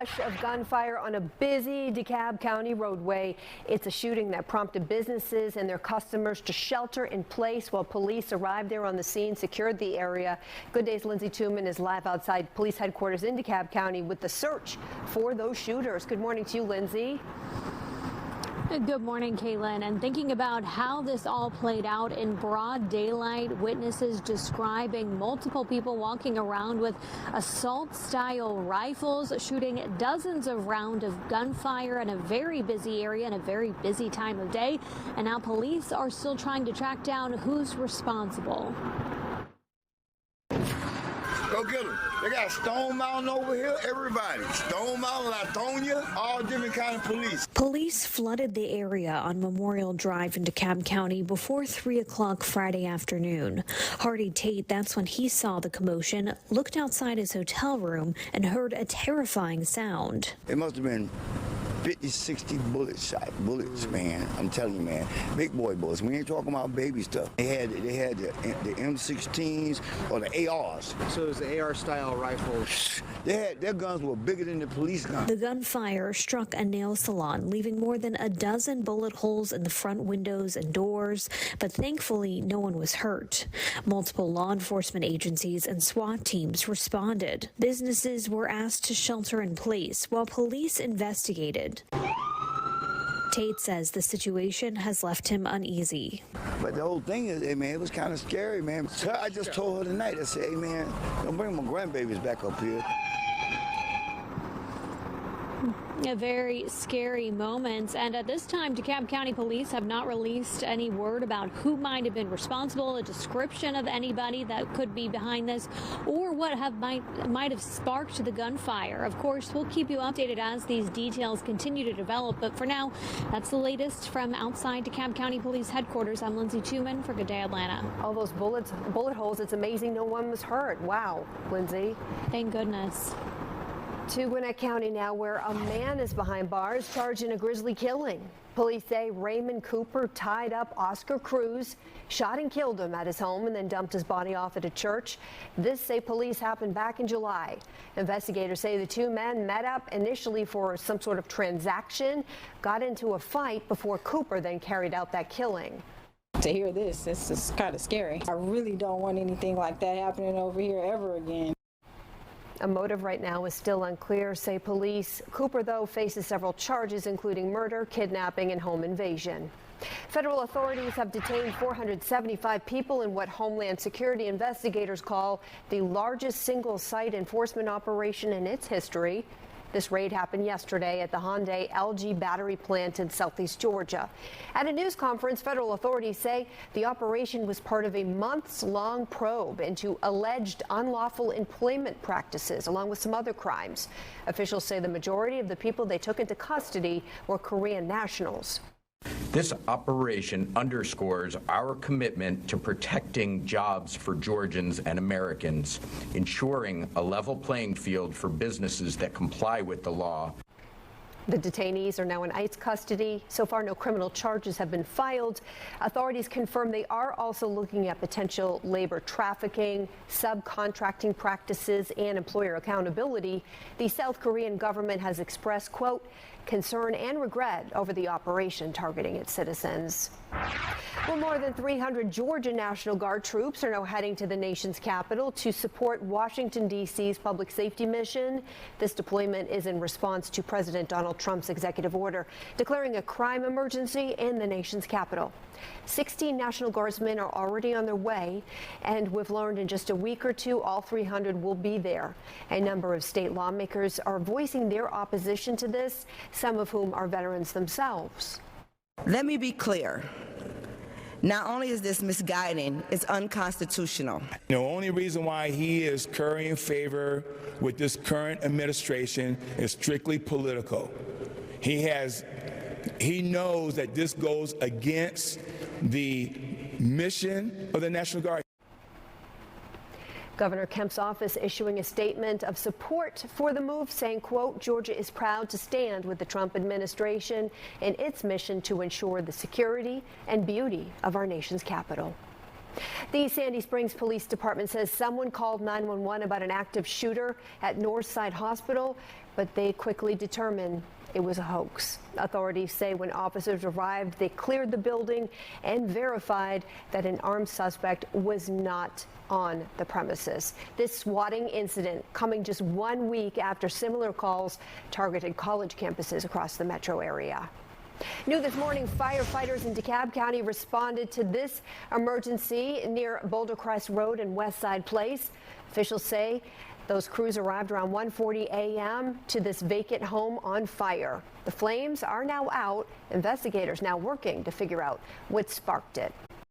rush of gunfire on a busy DeKalb County roadway. It's a shooting that prompted businesses and their customers to shelter in place while police arrived there on the scene, secured the area. Good Day's Lindsay Tuman is live outside police headquarters in DeKalb County with the search for those shooters. Good morning to you, Lindsay. Good morning, Kaylin. And thinking about how this all played out in broad daylight, witnesses describing multiple people walking around with assault-style rifles, shooting dozens of rounds of gunfire in a very busy area and a very busy time of day. And now police are still trying to track down who's responsible. Go get them. They got Stone Mountain over here, everybody. Stone Mountain, Latonia, all different kind of police. Police flooded the area on Memorial Drive in DeKalb County before 3 o'clock Friday afternoon. Hardy Tate, that's when he saw the commotion, looked outside his hotel room and heard a terrifying sound. It must have been 50, 60 bullets, man. I'm telling you, man. Big boy bullets. We ain't talking about baby stuff. They had the M16s or the ARs. So it was the AR style rifle. Their guns were bigger than the police guns. The gunfire struck a nail salon, leaving more than a dozen bullet holes in the front windows and doors, but thankfully no one was hurt. Multiple law enforcement agencies and SWAT teams responded. Businesses were asked to shelter in place while police investigated. Tate says the situation has left him uneasy. But the whole thing is, hey, man, it was kind of scary, man. So I just told her tonight, I said, hey, man, don't bring my grandbabies back up here. A very scary moment, and at this time DeKalb County police have not released any word about who might have been responsible, a description of anybody that could be behind this, or what might have sparked the gunfire. Of course, we'll keep you updated as these details continue to develop, but for now, that's the latest from outside DeKalb County Police Headquarters. I'm Lindsay Tuman for Good Day Atlanta. All those bullet holes, it's amazing no one was hurt. Wow, Lindsay. Thank goodness. To Gwinnett County now, where a man is behind bars charged in a grisly killing. Police say Raymond Cooper tied up Oscar Cruz, shot and killed him at his home, and then dumped his body off at a church. This, say police, happened back in July. Investigators say the two men met up initially for some sort of transaction, got into a fight before Cooper then carried out that killing. To hear this, it's just kind of scary. I really don't want anything like that happening over here ever again. A motive right now is still unclear, say police. Cooper, though, faces several charges, including murder, kidnapping, and home invasion. Federal authorities have detained 475 people in what Homeland Security investigators call the largest single-site enforcement operation in its history. This raid happened yesterday at the Hyundai LG battery plant in southeast Georgia. At a news conference, federal authorities say the operation was part of a months-long probe into alleged unlawful employment practices, along with some other crimes. Officials say the majority of the people they took into custody were Korean nationals. This operation underscores our commitment to protecting jobs for Georgians and Americans, ensuring a level playing field for businesses that comply with the law. The detainees are now in ICE custody. So far, no criminal charges have been filed. Authorities confirm they are also looking at potential labor trafficking, subcontracting practices, and employer accountability. The South Korean government has expressed, quote, concern and regret over the operation targeting its citizens. Well, more than 300 Georgia National Guard troops are now heading to the nation's capital to support Washington, D.C.'s public safety mission. This deployment is in response to President Donald Trump's executive order declaring a crime emergency in the nation's capital. 16 National Guardsmen are already on their way, and we've learned in just a week or two, all 300 will be there. A number of state lawmakers are voicing their opposition to this, some of whom are veterans themselves. Let me be clear. Not only is this misguiding, it's unconstitutional. The only reason why he is currying favor with this current administration is strictly political. He knows that this goes against the mission of the National Guard. Governor Kemp's office issuing a statement of support for the move, saying, quote, Georgia is proud to stand with the Trump administration in its mission to ensure the security and beauty of our nation's capital. The Sandy Springs Police Department says someone called 911 about an active shooter at Northside Hospital, but they quickly determined it was a hoax. Authorities say when officers arrived, they cleared the building and verified that an armed suspect was not on the premises. This swatting incident coming just 1 week after similar calls targeted college campuses across the metro area. New this morning, firefighters in DeKalb County responded to this emergency near Boulder Crest Road and Westside Place. Officials say those crews arrived around 1:40 a.m. to this vacant home on fire. The flames are now out. Investigators now working to figure out what sparked it.